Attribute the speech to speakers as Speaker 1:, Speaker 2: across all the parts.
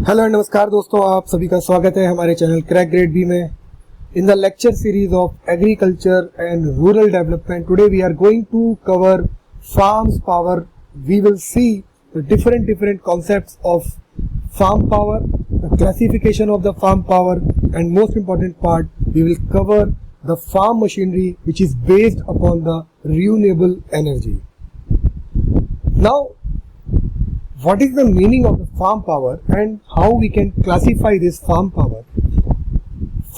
Speaker 1: Hello नमस्कार दोस्तों, आप सभी का स्वागत है हमारे चैनल क्रैक ग्रेड बी में। In the lecture series of agriculture and rural development, today we are going to cover farms power. We will see the different concepts of farm power, the classification of the farm power, and most important part, we will cover the farm machinery which is based upon the renewable energy. Now, what is the meaning of the farm power and how we can classify this farm power?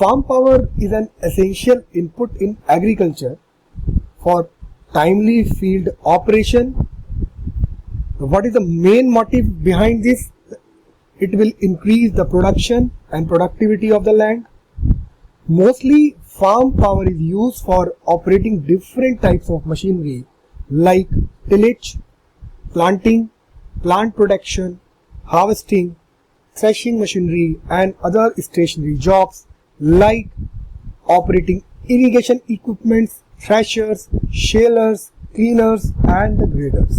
Speaker 1: Farm power is an essential input in agriculture for timely field operation. What is the main motive behind this? It will increase the production and productivity of the land. Mostly farm power is used for operating different types of machinery like tillage, planting, plant protection, harvesting, threshing machinery and other stationary jobs like operating irrigation equipments, threshers, shalers, cleaners and the graders.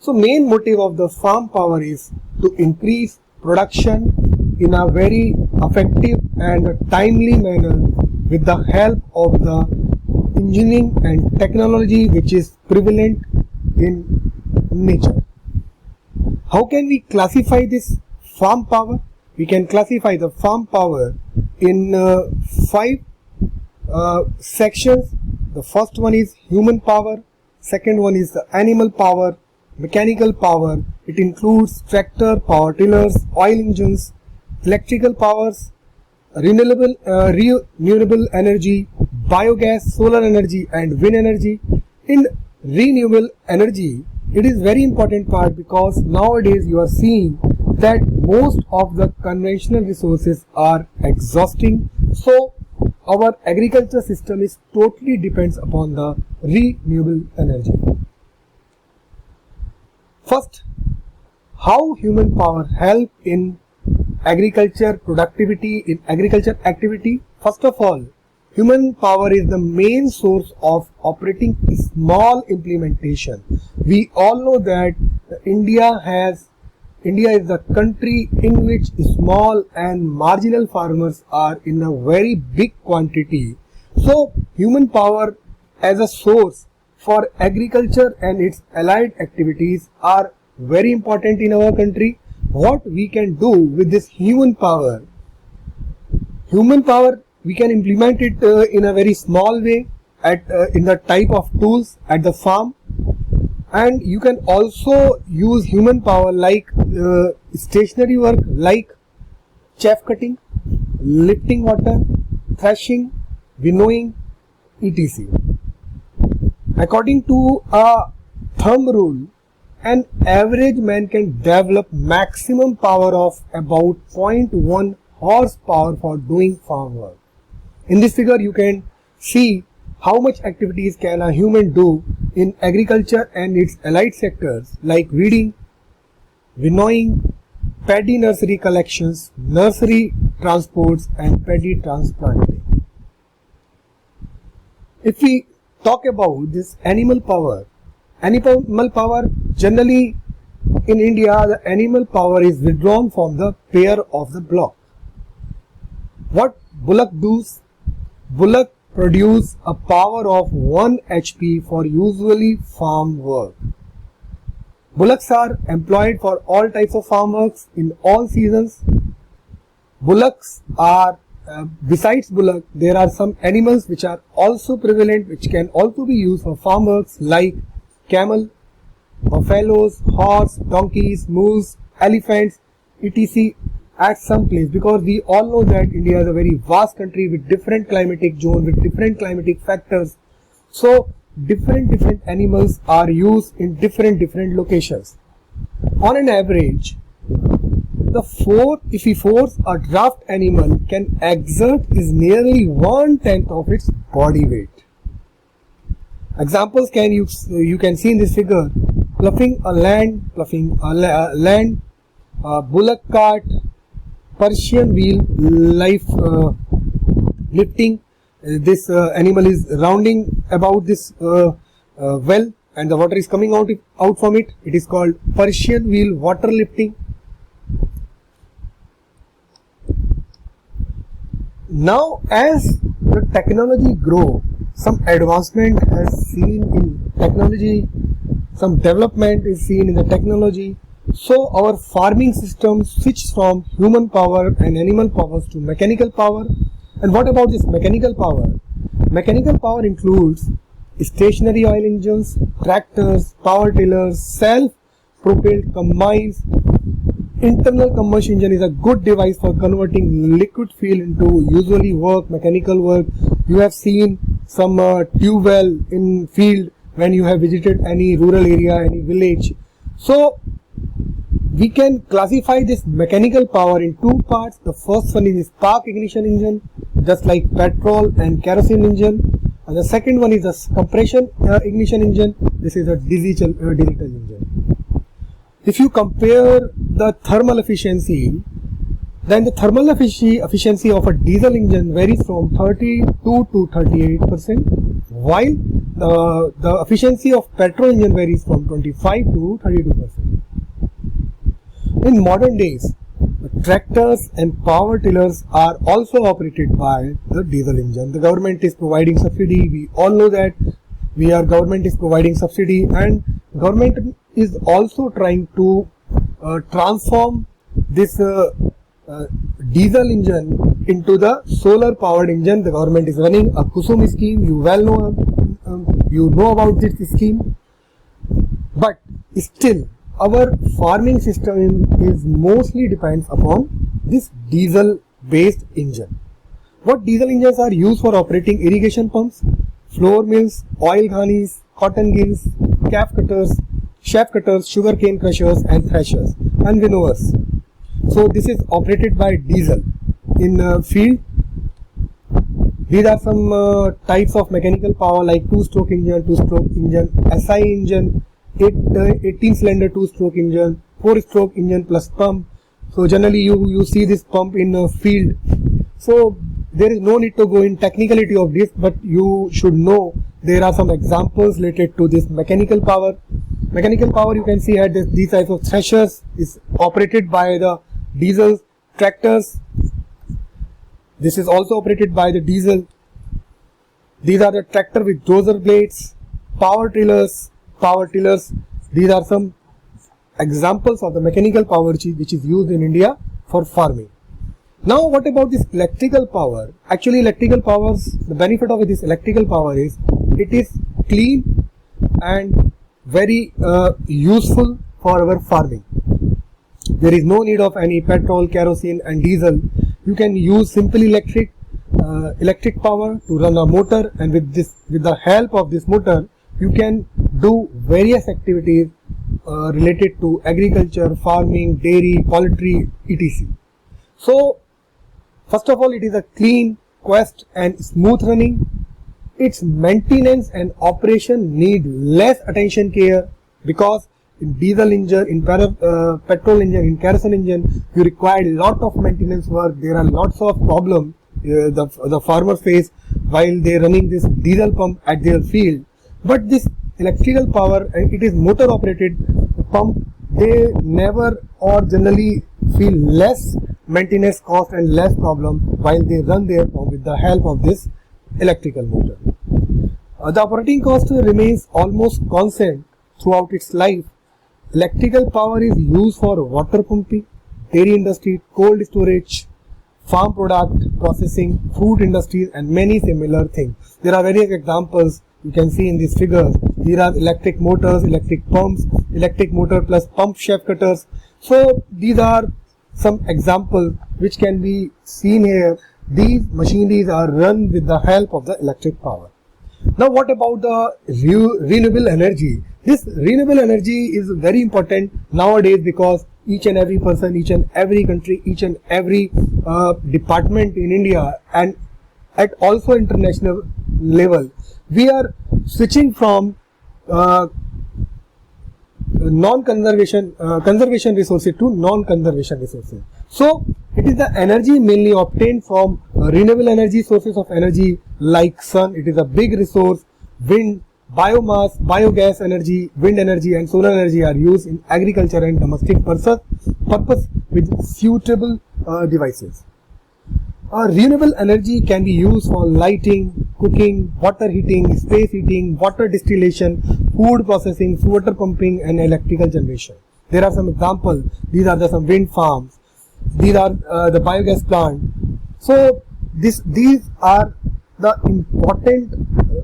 Speaker 1: So main motive of the farm power is to increase production in a very effective and timely manner with the help of the engineering and technology which is prevalent in nature. How can we classify this farm power? We can classify the farm power in 5 sections. The first one is human power, second one is the animal power, mechanical power. It includes tractor, power tillers, oil engines, electrical powers, renewable energy, biogas, solar energy and wind energy. In renewable energy, it is very important part because nowadays you are seeing that most of the conventional resources are exhausting. So our agriculture system is totally depends upon the renewable energy. First, how human power help in agriculture productivity, in agriculture activity? First of all, human power is the main source of operating small implementation. We all know that India is the country in which small and marginal farmers are in a very big quantity. So human power as a source for agriculture and its allied activities are very important in our country. What we can do with this human power? Human power, we can implement it in a very small way in the type of tools at the farm, and you can also use human power like stationary work like chaff cutting, lifting water, threshing, winnowing, etc. According to a thumb rule, an average man can develop maximum power of about 0.1 horsepower for doing farm work. In this figure, you can see how much activities can a human do in agriculture and its allied sectors like weeding, winnowing, paddy nursery collections, nursery transports and paddy transplanting. If we talk about this animal power generally in India, the animal power is withdrawn from the pair of the block. What bullock does? Bullock produce a power of 1 HP for usually farm work. Bullocks are employed for all types of farm works in all seasons. Bullocks are, besides bullock, there are some animals which are also prevalent which can also be used for farm works like camel, buffaloes, horse, donkeys, mules, elephants, etc. at some place, because we all know that India is a very vast country with different climatic zone, with different climatic factors. So different animals are used in different locations. On an average, if we force a draft animal can exert is nearly 1/10 of its body weight. Examples you can see in this figure: ploughing a land, bullock cart, Persian wheel, lifting. This animal is rounding about this well and the water is coming out from it. It is called Persian wheel water lifting. Now, as the technology grow, some advancement has seen in technology, some development is seen in the technology. So our farming system switched from human power and animal powers to mechanical power. And what about this mechanical power? Mechanical power includes stationary oil engines, tractors, power tillers, self-propelled combines. Internal combustion engine is a good device for converting liquid fuel into usually mechanical work. You have seen some tube well in field when you have visited any rural area, any village. So we can classify this mechanical power in two parts. The first one is spark ignition engine, just like petrol and kerosene engine, and the second one is a compression ignition engine. This is a digital engine. If you compare the thermal efficiency, then the thermal efficiency of a diesel engine varies from 32 to 38%, while the efficiency of petrol engine varies from 25 to 32%. In modern days, tractors and power tillers are also operated by the diesel engine. The government is providing subsidy. We all know that government is providing subsidy, and government is also trying to transform this diesel engine into the solar powered engine. The government is running a Kusum scheme. You well know about this scheme, but still our farming system is mostly depends upon this diesel based engine. What diesel engines are used for operating irrigation pumps, flour mills, oil ghanies, cotton gills, calf cutters, chaff cutters, sugarcane crushers and threshers and winnowers. So this is operated by diesel in field. These are some types of mechanical power like 2-stroke engine, 2-stroke engine, SI engine, 18-cylinder 2-stroke engine, 4-stroke engine plus pump. So generally you see this pump in a field. So there is no need to go in technicality of this, but you should know there are some examples related to this mechanical power. Mechanical power, you can see at these types of threshers is operated by the diesel. Tractors, this is also operated by the diesel. These are the tractor with dozer blades. Power tillers, these are some examples of the mechanical power which is used in India for farming. Now what about this electrical power? Actually electrical powers, the benefit of this electrical power is it is clean and very useful for our farming. There is no need of any petrol, kerosene and diesel. You can use simple electric power to run a motor, and with the help of this motor you can do various activities related to agriculture, farming, dairy, poultry, etc. So first of all, it is a clean, fast and smooth running. Its maintenance and operation need less attention care, because in diesel engine, in petrol engine, in kerosene engine, you require lot of maintenance work. There are lots of problems the farmers face while they are running this diesel pump at their field. But this electrical power, it is motor operated pump, they never or generally feel less maintenance cost and less problem while they run their pump with the help of this electrical motor. The operating cost remains almost constant throughout its life. Electrical power is used for water pumping, dairy industry, cold storage, farm product processing, food industries and many similar things. There are various examples you can see in these figures. Here are electric motors, electric pumps, electric motor plus pump shaft cutters. So these are some examples which can be seen here. These machineries are run with the help of the electric power. Now what about the renewable energy? This renewable energy is very important nowadays, because each and every person, each and every country, each and every department in India and at also international level, we are switching from conservation resources to non-conservation resources. So it is the energy mainly obtained from renewable energy sources of energy like sun. It is a big resource. Wind, biomass, biogas energy, wind energy and solar energy are used in agriculture and domestic purpose with suitable devices. Renewable energy can be used for lighting, cooking, water heating, space heating, water distillation, food processing, water pumping, and electrical generation. There are some examples. These are some wind farms. These are the biogas plant. So these are the important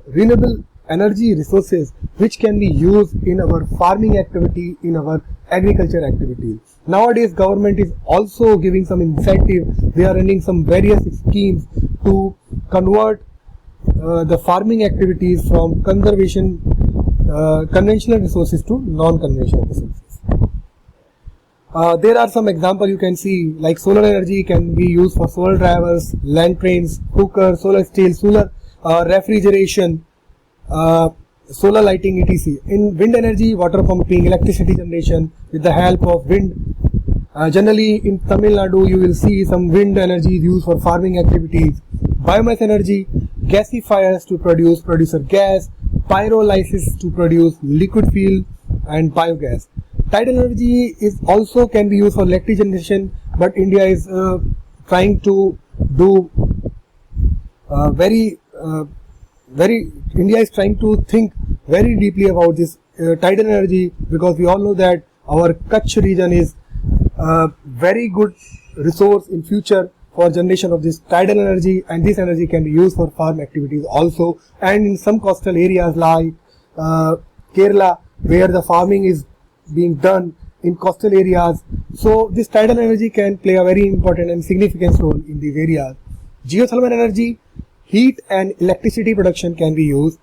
Speaker 1: renewable energy resources which can be used in our farming activity, in our agriculture activity. Nowadays government is also giving some incentive. They are running some various schemes to convert the farming activities from conventional resources to non-conventional resources. There are some examples you can see, like solar energy can be used for solar drivers, land trains, cookers, solar steel, solar refrigeration, solar lighting, etc. In wind energy, water pumping, electricity generation with the help of wind. Generally in Tamil Nadu you will see some wind energy used for farming activities. Biomass energy, gasifiers to produce producer gas, pyrolysis to produce liquid fuel and biogas. Tidal energy is also can be used for electric generation, but India is trying to do India is trying to think very deeply about this tidal energy, because we all know that our Kutch region is a very good resource in future for generation of this tidal energy, and this energy can be used for farm activities also, and in some coastal areas like Kerala, where the farming is being done in coastal areas. So this tidal energy can play a very important and significant role in these areas. Geothermal energy, heat and electricity production can be used.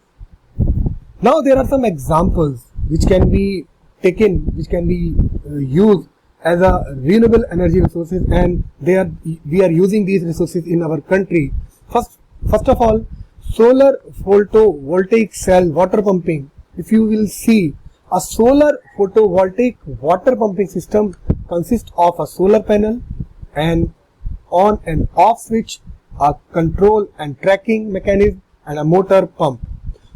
Speaker 1: Now there are some examples which can be taken, which can be used as a renewable energy resources, and we are using these resources in our country. First of all, solar photovoltaic cell water pumping. If you will see, a solar photovoltaic water pumping system consists of a solar panel, an on and off switch, a control and tracking mechanism, and a motor pump.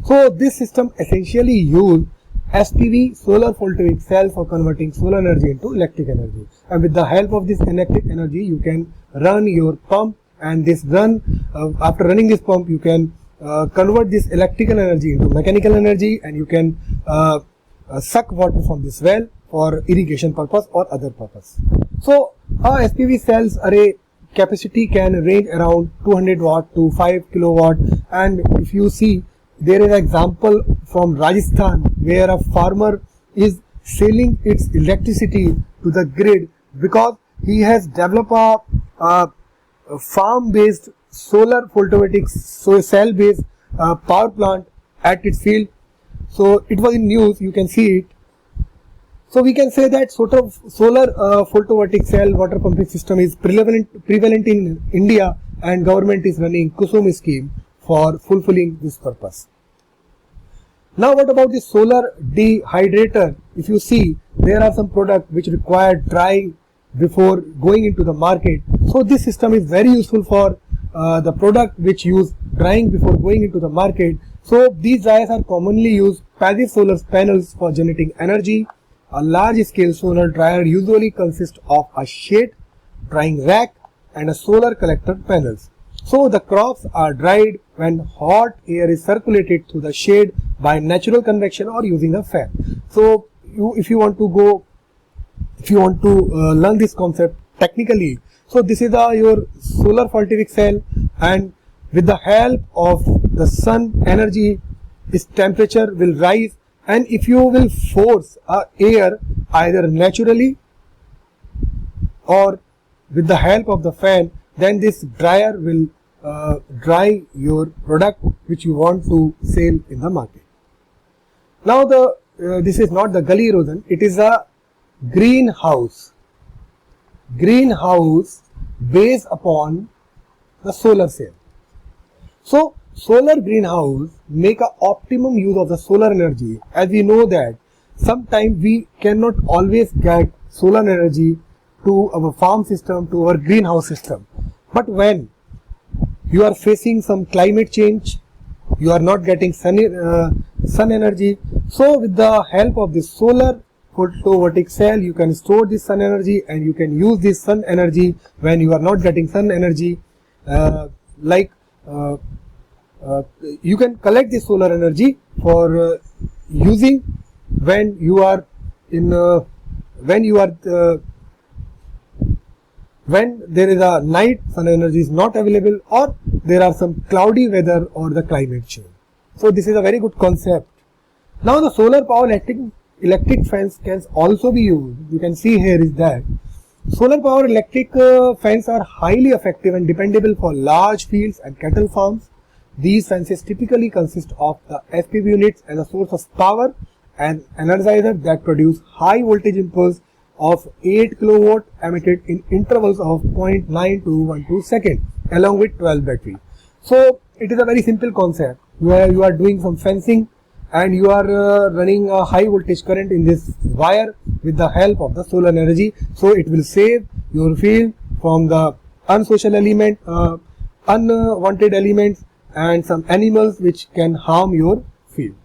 Speaker 1: So this system essentially uses SPV, solar photovoltaic cell, for converting solar energy into electric energy. And with the help of this electric energy, you can run your pump, and after running this pump, you can convert this electrical energy into mechanical energy, and you can suck water from this well for irrigation purpose or other purpose. So a SPV cells array capacity can range around 200 watt to 5 kilowatt, and if you see, there is an example from Rajasthan where a farmer is selling its electricity to the grid because he has developed a farm based solar photovoltaic cell based power plant at its field. So it was in news, you can see it. So we can say that sort of solar photovoltaic cell water pumping system is prevalent in India, and government is running Kusum scheme for fulfilling this purpose. Now what about the solar dehydrator? If you see, there are some products which require drying before going into the market. So this system is very useful for the product which use drying before going into the market. So these dryers are commonly used passive solar panels for generating energy. A large scale solar dryer usually consists of a shade, drying rack, and a solar collector panels. So the crops are dried when hot air is circulated through the shade by natural convection or using a fan. So if you want to learn this concept technically, so this is your solar photovoltaic cell, and with the help of the sun energy, its temperature will rise, and if you will force air either naturally or with the help of the fan, then this dryer will dry your product which you want to sell in the market. Now this is not the gully erosion, it is a greenhouse based upon the solar cell. So solar greenhouse make a optimum use of the solar energy, as we know that sometimes we cannot always get solar energy to our farm system, to our greenhouse system. But when you are facing some climate change, you are not getting sun energy, so with the help of this solar photovoltaic cell, you can store this sun energy, and you can use this sun energy when you are not getting sun energy. like you can collect the solar energy for using when you are in when there is a night, sun energy is not available, or there are some cloudy weather or the climate change. So this is a very good concept. Now the solar power electric fans can also be used. You can see here is that solar power electric fans are highly effective and dependable for large fields and cattle farms. These fences typically consist of the SPV units as a source of power and energizer that produce high voltage impulse of 8 kW emitted in intervals of 0.9 to 12 seconds along with 12 batteries. So it is a very simple concept where you are doing some fencing and you are running a high voltage current in this wire with the help of the solar energy. So it will save your field from the unsocial element, unwanted elements and some animals which can harm your field.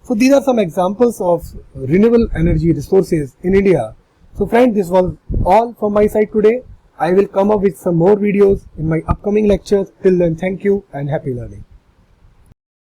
Speaker 1: So these are some examples of renewable energy resources in India. So friends, this was all from my side today. I will come up with some more videos in my upcoming lectures. Till then, thank you and happy learning.